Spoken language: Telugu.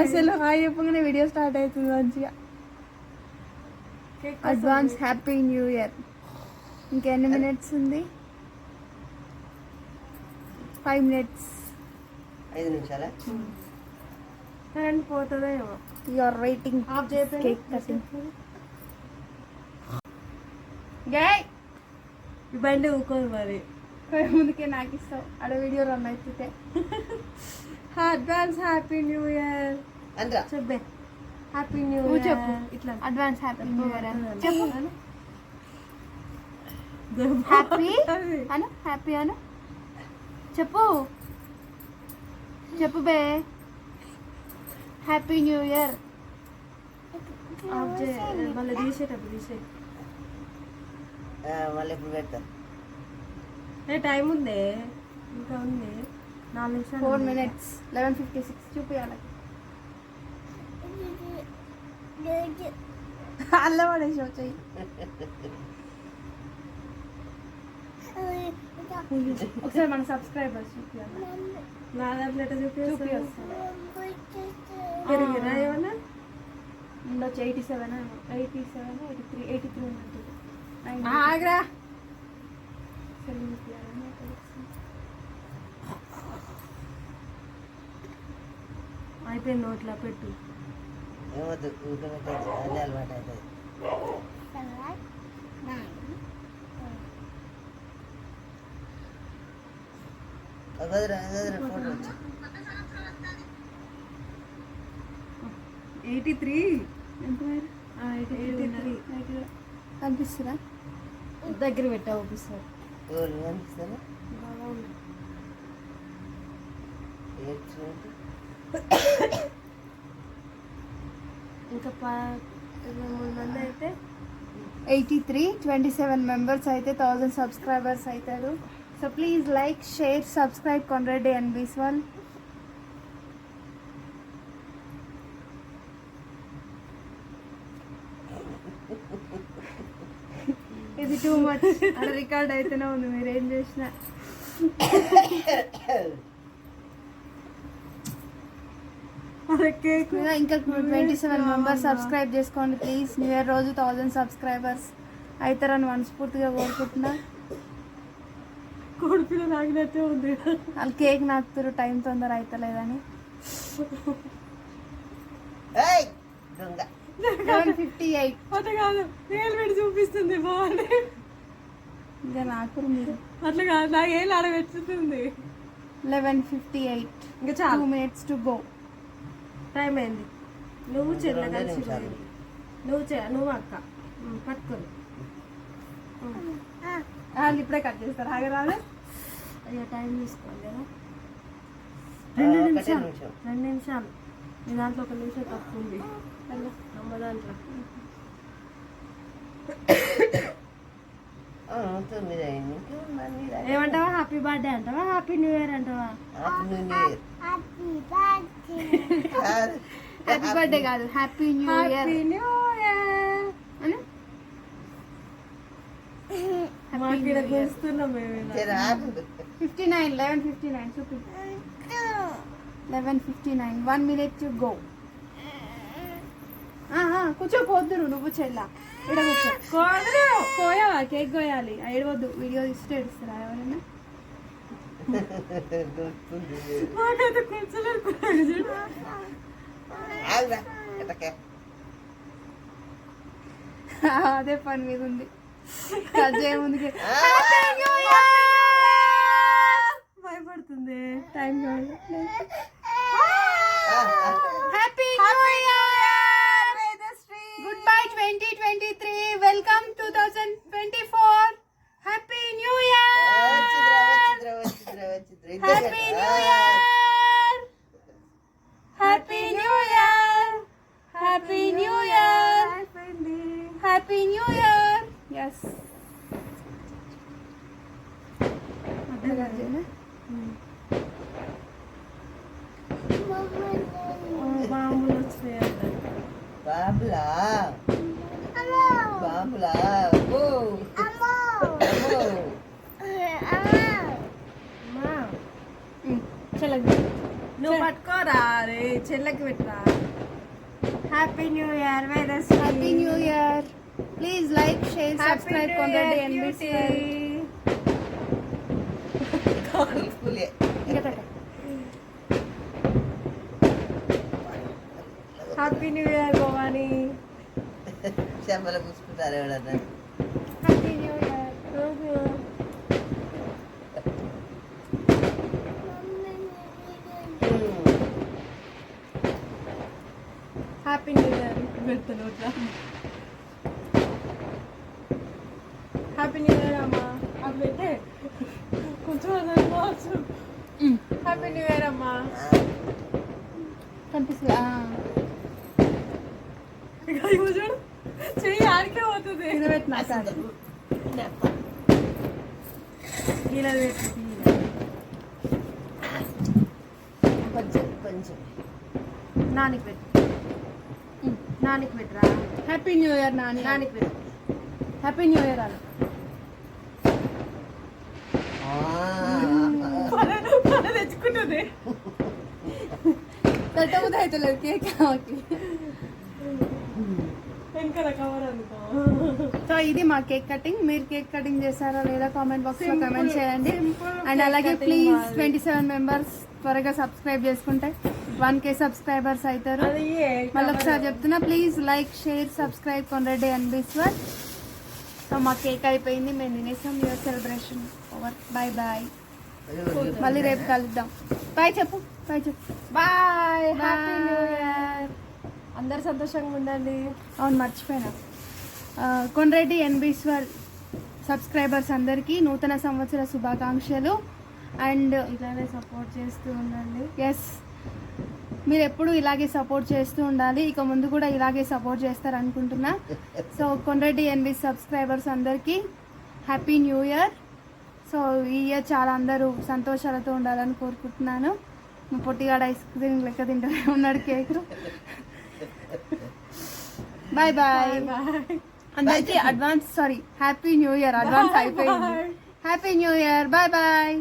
అసలు హాయ్ చెప్పగానే వీడియో స్టార్ట్ అవుతుంది మంచిగా. Advance happy new year. ఇంకెన్ని మినిట్స్ ఉంది? 5 minutes. 5 నిమిషాలా? కరెంట్ పోతుందో ఏమో. You are waiting cake cutting. గై ఈ బండి ఊకోదు మరి. ముందుకే నాకు ఇస్తావు ఆడ వీడియో రన్ అవుతుంటే. అడ్వాన్స్ హ్యాపీ న్యూ ఇయర్ అంద్రా చెప్పే. హ్యాపీ న్యూ నువ్వు ఇయర్ చెప్పు. ఇట్లా అడ్వాన్స్ హ్యాపీ న్యూ ఇయర్ చెప్పు. హ్యాపీ అను, హ్యాపీ అను, చెప్పు చెప్పు బే. Happy new year. మళ్ళీ తీసేటప్పుడు మళ్ళీ ఎప్పుడు పెడతా? టైం ఉందే, ఇంకా ఉంది 4 నిమిషాలు. 4 minutes. 11:56 చూపించాలి. అల్ల పడేసి వచ్చాయి. ఒకసారి మన సబ్స్క్రైబర్స్ చూపించాలి. నా దాంట్లో ఎట్లా చూపి పెరిగిరా ఏమన్నా ఉండొచ్చు. 87, 83 ఉన్నట్టు. ఆగ్రా అయిపోయింది. నోట్లో పెట్టు. ఏమవుతుంది? ఊరికబెట్టేది అదే అలవాటు అవుతుంది. ఫోటో వచ్చి 83 ఎంత మరి? 83 కనిపిస్తుందా? దగ్గర పెట్టా ఊపిస్తారు. ఎవరు కనిపిస్తారా? ఇంకా 23 మంది అయితే 83, 27 members అయితే 1000 సబ్స్క్రైబర్స్ అవుతారు. So please like, share, subscribe Kondreddy and Biswal. ఇది టూ మచ్. అక్కడ రికార్డ్ అయితేనే ఉంది, మీరు ఏం చేసినా. ఇంకా 27 members సబ్స్క్రైబ్ చేసుకోండి ప్లీజ్. న్యూ ఇయర్ రోజు 1000 సబ్స్క్రైబర్స్ అవుతారని మనస్ఫూర్తిగా కోరుకుంటున్నా. కోడిపిల్ల నాకినట్టే ఉంది. వాళ్ళు కేక్ నాకుతారు, టైం తొందర అవుతలేదని. 11:58. అట్లా కాదు, ఏళ్ళు పెట్టి చూపిస్తుంది బాగుంది. ఇంకా నాకు మీరు అట్లా కాదు, నాకు ఏళ్ళు ఆడబెట్టుతుంది. 11:58. ఇంకా చాలా 2 minutes to go. టైం అయింది. నువ్వు చెల్ల 2 కలిసి నిమిషాలు. నువ్వు అక్క పట్టుకొని. వాళ్ళు ఇప్పుడే కట్ చేస్తారు. ఆగరాదు. అయ్యో టైం తీసుకోవాలి కదా. 2 నిమిషం. 2 నిమిషాలు. నీ దాంట్లో 1 నిమిషం తక్కువ ఉంది. అమ్మ దాంట్లో ఏమంటావా? హ్యాపీ బర్త్డే అంటావా? హ్యాపీ న్యూ ఇయర్ అంటావా? హ్యాపీ బర్త్డే కాదు, happy new year. Happy new year అని మాకు ఇక్కడ కూస్తున్నాం మేము. 59, 11:59 చూపి. 11:59. 1 minute to go. కూర్చోపోద్దు నువ్వు చెల్ల. ఇక్కడ కూర్చో. కోయావా? కేక్ కోయాలి. ఏడవద్దు, వీడియో ఇస్తే ఏడుస్తారా ఎవరైనా? మాకైతే కూర్చోలేదు. అదే పని మీద ఉంది. కజ్జే ముందుకి భయపడుతుంది. Time happy new year. Goodbye 2023. Welcome 2024. Happy new year. Happy new year. Happy new year. Happy new year. Happy new year. Yes. బాంబులు వచ్చినాయంట. బాబులా బాబులా చలో పట్టుకోరా రే చెల్లెకి పెట్టరా. Happy new year happy new year. Please like share subscribe Kondreddy NBC. ఫుల్లే. Happy new year Bhavani. చెంపలు పూసుకుంటారు ఎవడన్నా. Happy new year. Happy new year పెడతాను. హ్యాపీ న్యూ ఇయర్ అమ్మా. అది పెట్టే కొంచెం హ్యాపీ న్యూ ఇయర్ అమ్మా. కనిపిస్తుందా? ఇక ఇవ్వు చూడు చెయ్యి ఆడికే పోతుంది. ఇది పెట్టినా కాదు. ఇలా పెట్టి కొంచెం కొంచెం నానికి పెట్టు. నానికి పెట్టరా. Happy new year Nani. నానికి పెట్టు. హ్యాపీ న్యూ ఇయర్ అలా. పని తెచ్చుకుంటుంది. పెట్టబుద్ధి అవుతలేదు కేక్ కావాలి. వెనకాల కవర్ అనుకో. సో ఇది మా కేక్ కటింగ్. మీరు కేక్ కటింగ్ చేశారా లేదా కామెంట్ బాక్స్ లో Simple, కామెంట్ చేయండి. simple అండ్ cake అలాగే cutting ప్లీజ్ మాది. 27 మెంబర్స్ త్వరగా సబ్స్క్రైబ్ చేసుకుంటే 1K సబ్స్క్రైబర్స్ అవుతారు. అది మళ్ళీ ఒకసారి చెప్తున్నా, please like share subscribe Kondreddy NBC. So మా కేక్ అయిపోయింది, మేము తినేసాం. Your celebration over. Bye bye. మళ్ళీ రేపు కలుద్దాం. బాయ్ చెప్పు. బాయ్ చెప్పు. Bye. Bye. Happy new year. అందరు సంతోషంగా ఉండండి. అవును మర్చిపోయినా, కొండ్రెడ్డి NBC సబ్స్క్రైబర్స్ అందరికీ నూతన సంవత్సర శుభాకాంక్షలు. అండ్ ఇలానే సపోర్ట్ చేస్తూ ఉండండి. ఎస్, మీరు ఎప్పుడు ఇలాగే సపోర్ట్ చేస్తూ ఉండాలి. ఇక ముందు కూడా ఇలాగే సపోర్ట్ చేస్తారు అనుకుంటున్నా. సో కొండ్రెడ్డి NBC సబ్స్క్రైబర్స్ అందరికీ హ్యాపీ న్యూ ఇయర్. సో ఈ ఇయర్ చాలా అందరూ సంతోషాలతో ఉండాలని కోరుకుంటున్నాను. మా పొట్టిగాడ ఐస్ క్రీమ్ లెక్క తింటూనే ఉన్నాడు కేక్. Bye bye. అందరికీ advance happy new year advance అయిపోయింది. Happy new year. Bye bye.